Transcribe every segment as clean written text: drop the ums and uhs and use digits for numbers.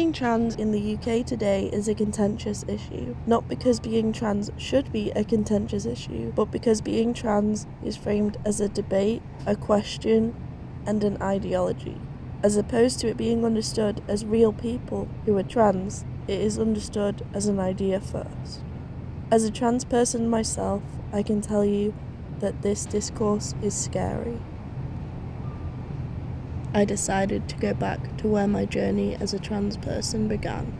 Being trans in the UK today is a contentious issue, not because being trans should be a contentious issue, but because being trans is framed as a debate, a question, and an ideology. As opposed to it being understood as real people who are trans, it is understood as an idea first. As a trans person myself, I can tell you that this discourse is scary. I decided to go back to where my journey as a trans person began,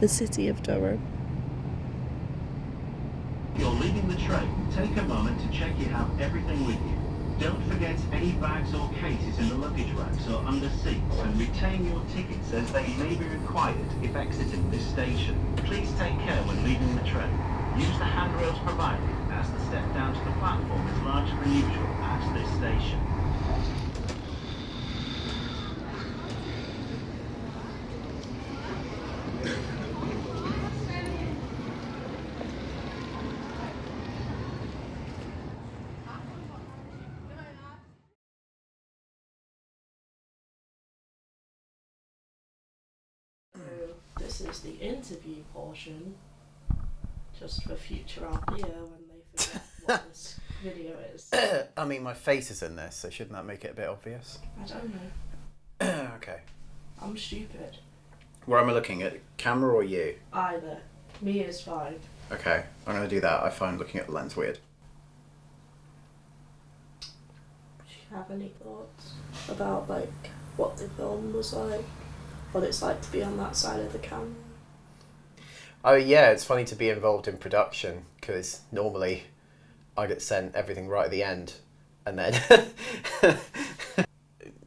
the city of Durham. You're leaving the train. Take a moment to check you have everything with you. Don't forget any bags or cases in the luggage racks or under seats, and retain your tickets as they may be required if exiting this station. Please take care when leaving the train. Use the handrails provided, as the step down to the platform is larger than usual at this station. This is the interview portion, just for future out here when they forget what this video is. I mean, my face is in this, so shouldn't that make it a bit obvious? I don't know. Okay. I'm stupid. Where am I looking at? Camera or you? Either. Me is fine. Okay, I'm going to do that. I find looking at the lens weird. Do you have any thoughts about, like, what the film was like? What it's like to be on that side of the camera? Oh yeah, it's funny to be involved in production, because normally I get sent everything right at the end, and then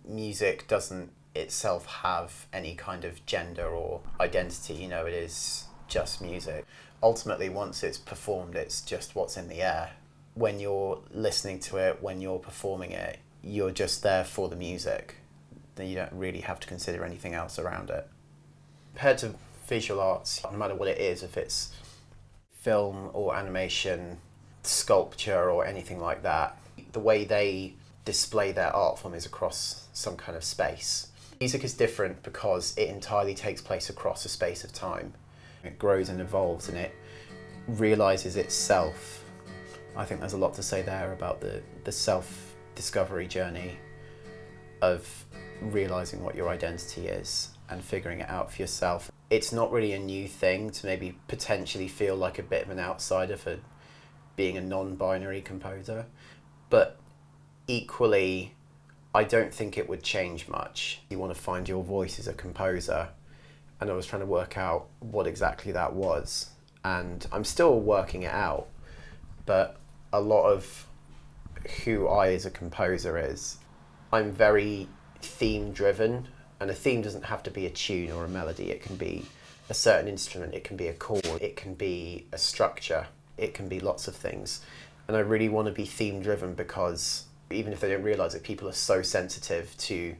music doesn't itself have any kind of gender or identity, you know, it is just music. Ultimately, once it's performed, it's just what's in the air. When you're listening to it, when you're performing it, you're just there for the music. Then you don't really have to consider anything else around it. Compared to visual arts, no matter what it is, if it's film or animation, sculpture or anything like that, the way they display their art form is across some kind of space. Music is different because it entirely takes place across a space of time. It grows and evolves and it realises itself. I think there's a lot to say there about the self-discovery journey of realising what your identity is and figuring it out for yourself. It's not really a new thing to maybe potentially feel like a bit of an outsider for being a non-binary composer, but equally I don't think it would change much. You want to find your voice as a composer, and I was trying to work out what exactly that was, and I'm still working it out, but a lot of who I as a composer is, I'm very theme driven, and a theme doesn't have to be a tune or a melody. It can be a certain instrument, it can be a chord, it can be a structure, it can be lots of things. And I really want to be theme driven because even if they don't realise it, people are so sensitive to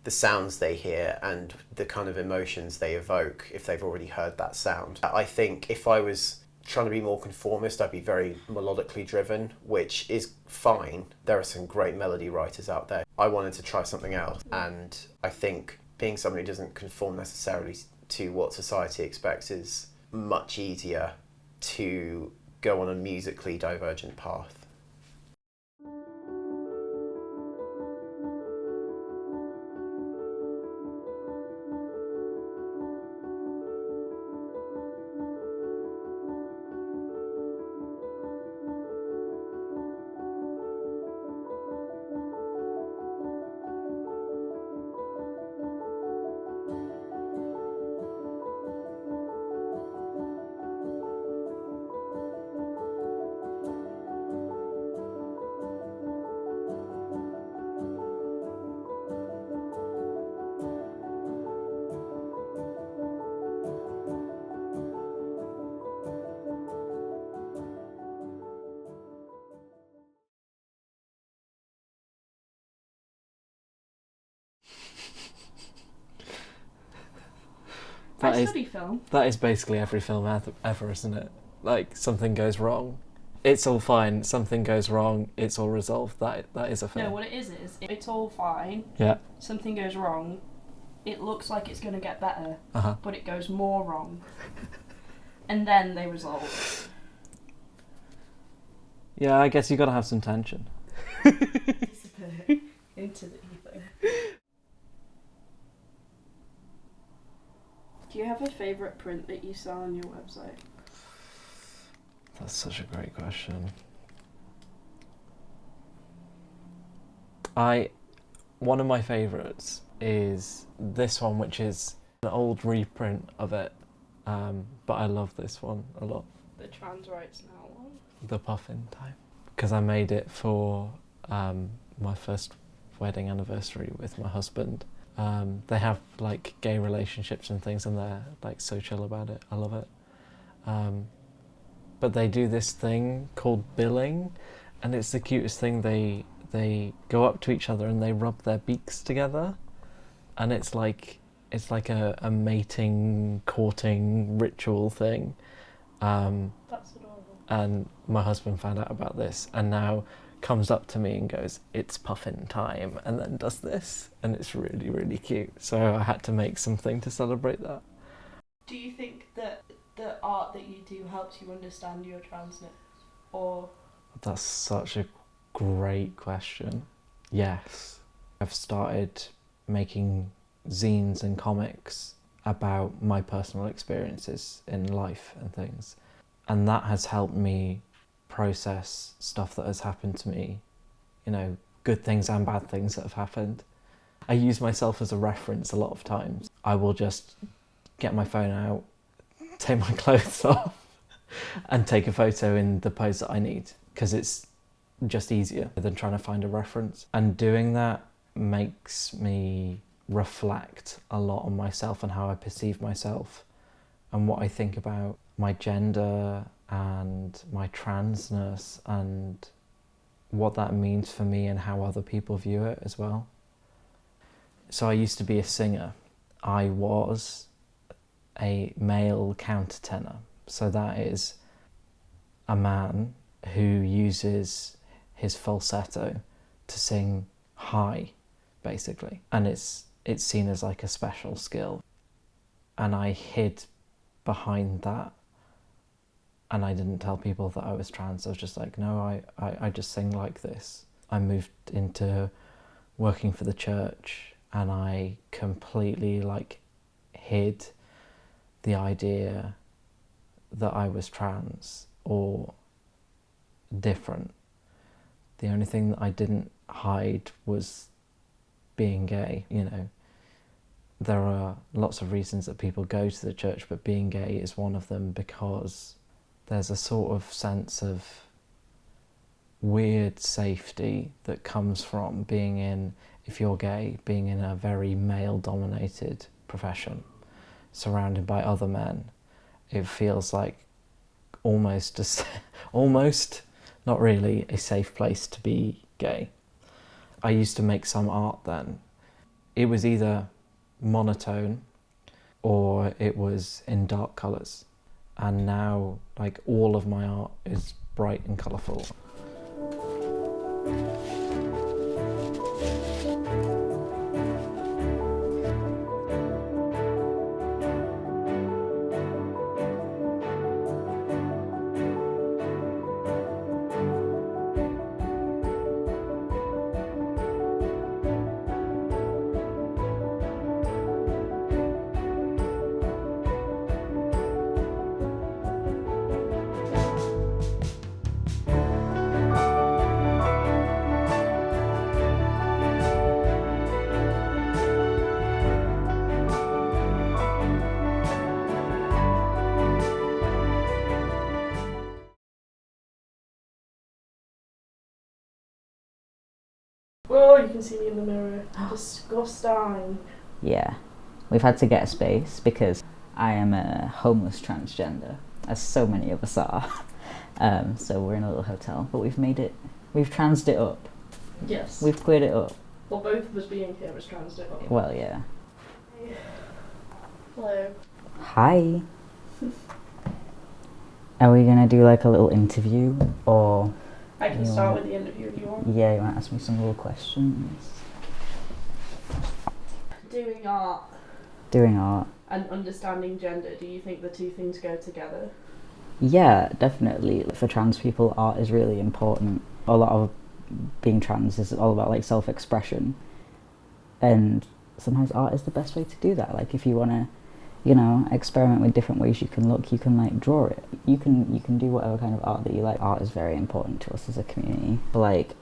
the sounds they hear and the kind of emotions they evoke if they've already heard that sound. I think if I was trying to be more conformist, I'd be very melodically driven, which is fine. There are some great melody writers out there. I wanted to try something else, and I think being someone who doesn't conform necessarily to what society expects is much easier to go on a musically divergent path. I study film. That is basically every film ever, isn't it? Like, something goes wrong, it's all fine. Something goes wrong, it's all resolved. That is a film. No, what it is it's all fine. Yeah. Something goes wrong, it looks like it's going to get better, Uh-huh. but it goes more wrong. And then they resolve. Yeah, I guess you got to have some tension. Disappear into the ether. Do you have a favourite print that you sell on your website? That's such a great question. One of my favourites is this one, which is an old reprint of it, but I love this one a lot. The Trans Rights Now one? The Puffin Time. Because I made it for my first wedding anniversary with my husband. They have like gay relationships and things, and they're like so chill about it. I love it. But they do this thing called billing, and it's the cutest thing. They go up to each other and they rub their beaks together, and it's like a mating, courting ritual thing. That's adorable. And my husband found out about this and now comes up to me and goes, "It's Puffin time," and then does this, and it's really, really cute. So I had to make something to celebrate that. Do you think that the art that you do helps you understand your transness? Or That's such a great question. Yes. I've started making zines and comics about my personal experiences in life and things. And that has helped me process stuff that has happened to me, you know, good things and bad things that have happened. I use myself as a reference a lot of times. I will just get my phone out, take my clothes off, and take a photo in the pose that I need, because it's just easier than trying to find a reference. And doing that makes me reflect a lot on myself and how I perceive myself and what I think about my gender and my transness and what that means for me and how other people view it as well. So I used to be a singer. I was a male countertenor. So that is a man who uses his falsetto to sing high, basically. And it's seen as like a special skill. And I hid behind that. And I didn't tell people that I was trans. I was just like, no, I just sing like this. I moved into working for the church and I completely like hid the idea that I was trans or different. The only thing that I didn't hide was being gay, you know. There are lots of reasons that people go to the church, but being gay is one of them, because there's a sort of sense of weird safety that comes from being in, if you're gay, being in a very male-dominated profession, surrounded by other men. It feels like almost, not really, a safe place to be gay. I used to make some art then. It was either monotone or it was in dark colours. And now, like, all of my art is bright and colourful. oh, you can see me in the mirror. Disgusting. Yeah, we've had to get a space because I am a homeless transgender, as so many of us are. So we're in a little hotel, but we've transed it up. Yes. We've cleared it up. Well, both of us being here is transgender. Well, yeah. Hello. Hi. Are we gonna do like a little interview, or? I can start with the interview if you want. Yeah, you want to ask me some little questions? Doing art Doing art. and understanding gender, do you think the two things go together? Yeah, definitely. For trans people, art is really important. A lot of being trans is all about like self-expression, and sometimes art is the best way to do that. Like if you want to, you know, experiment with different ways you can look, you can like draw it. You can do whatever kind of art that you like. Art is very important to us as a community. For like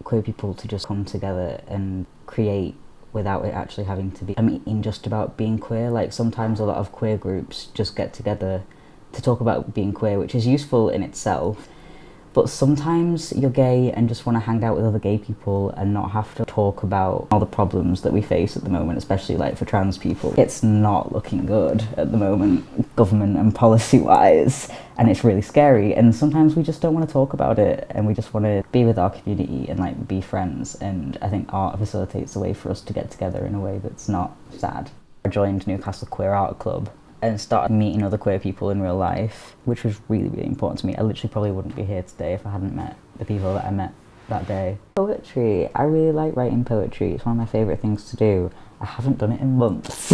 queer people to just come together and create without it actually having to be, I mean, just about being queer. Like sometimes a lot of queer groups just get together to talk about being queer, which is useful in itself. But sometimes you're gay and just want to hang out with other gay people and not have to talk about all the problems that we face at the moment, especially like for trans people. It's not looking good at the moment, government and policy-wise, and it's really scary. And sometimes we just don't want to talk about it, and we just want to be with our community and like be friends. And I think art facilitates a way for us to get together in a way that's not sad. I joined Newcastle Queer Art Club and started meeting other queer people in real life, which was really, really important to me. I literally probably wouldn't be here today if I hadn't met the people that I met that day. Poetry. I really like writing poetry. It's one of my favourite things to do. I haven't done it in months.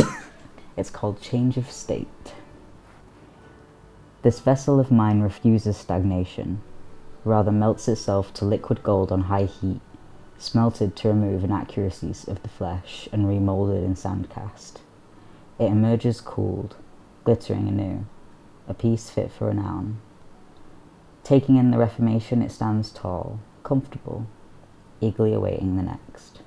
It's called Change of State. This vessel of mine refuses stagnation, rather melts itself to liquid gold on high heat, smelted to remove inaccuracies of the flesh and remoulded in sandcast. It emerges cooled, glittering anew, a piece fit for renown. Taking in the Reformation, it stands tall, comfortable, eagerly awaiting the next.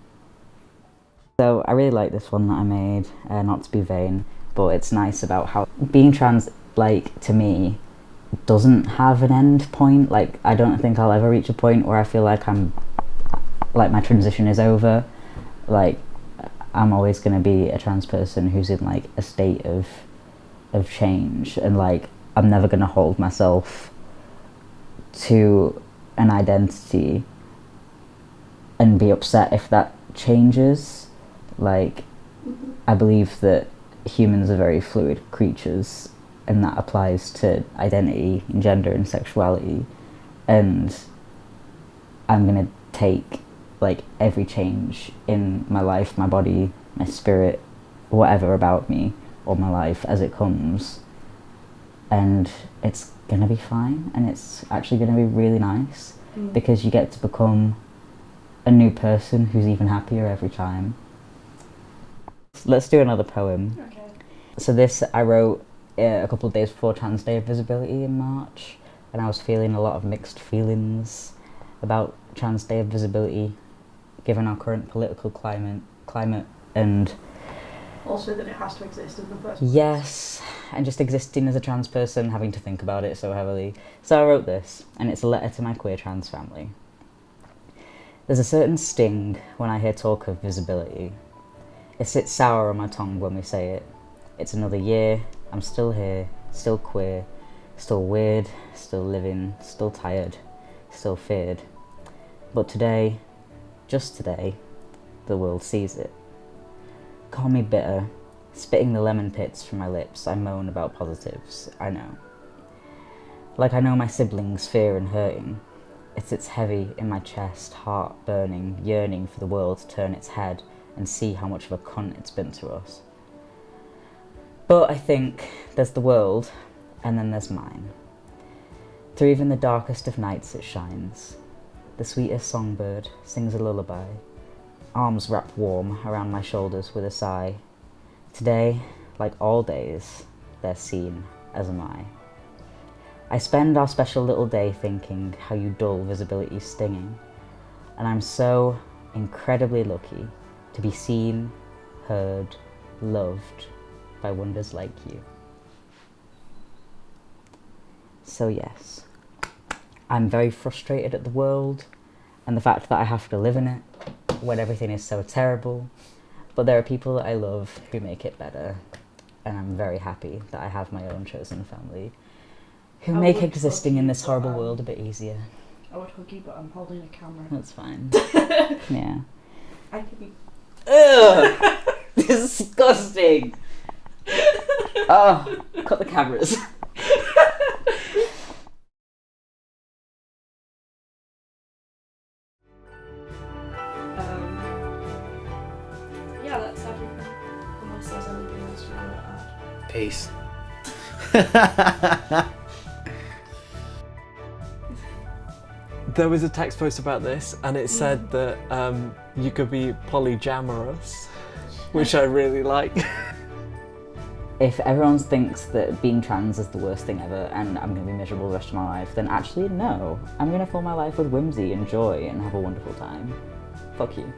So I really like this one that I made, not to be vain, but it's nice about how being trans, like, to me, doesn't have an end point. Like, I don't think I'll ever reach a point where I feel like my transition is over. Like, I'm always going to be a trans person who's in, like, a state of change, and like I'm never going to hold myself to an identity and be upset if that changes. Like I believe that humans are very fluid creatures, and that applies to identity and gender and sexuality, and I'm going to take like every change in my life, my body, my spirit, whatever about me or my life as it comes, and it's gonna be fine, and it's actually gonna be really nice because you get to become a new person who's even happier every time. Let's do another poem. Okay. So this I wrote a couple of days before Trans Day of Visibility in March, and I was feeling a lot of mixed feelings about Trans Day of Visibility given our current political climate and Also that it has to exist in the first place. yes, and just existing as a trans person, having to think about it so heavily. So I wrote this, and it's a letter to my queer trans family. There's a certain sting when I hear talk of visibility. It sits sour on my tongue when we say it. It's another year, I'm still here, still queer, still weird, still living, still tired, still feared. But today, just today, the world sees it. Call me bitter, spitting the lemon pits from my lips, I moan about positives, I know. Like I know my siblings' fear and hurting. It sits heavy in my chest, heart burning, yearning for the world to turn its head and see how much of a cunt it's been to us. But I think there's the world, and then there's mine. Through even the darkest of nights it shines. The sweetest songbird sings a lullaby, arms wrapped warm around my shoulders with a sigh. Today, like all days, they're seen, as am I. I spend our special little day thinking how you dull visibility's stinging, and I'm so incredibly lucky to be seen, heard, loved by wonders like you. So yes, I'm very frustrated at the world and the fact that I have to live in it when everything is so terrible, but there are people that I love who make it better, and I'm very happy that I have my own chosen family who make existing in this horrible world a bit easier. I would hug you, but I'm holding a camera. That's fine. Yeah. I could be... Ugh! Disgusting! Oh, cut the cameras. Yeah, that's everything. Peace. There was a text post about this, and it said that you could be polyamorous, which I really like. If everyone thinks that being trans is the worst thing ever and I'm going to be miserable the rest of my life, then actually no. I'm going to fill my life with whimsy and joy and have a wonderful time. Fuck you.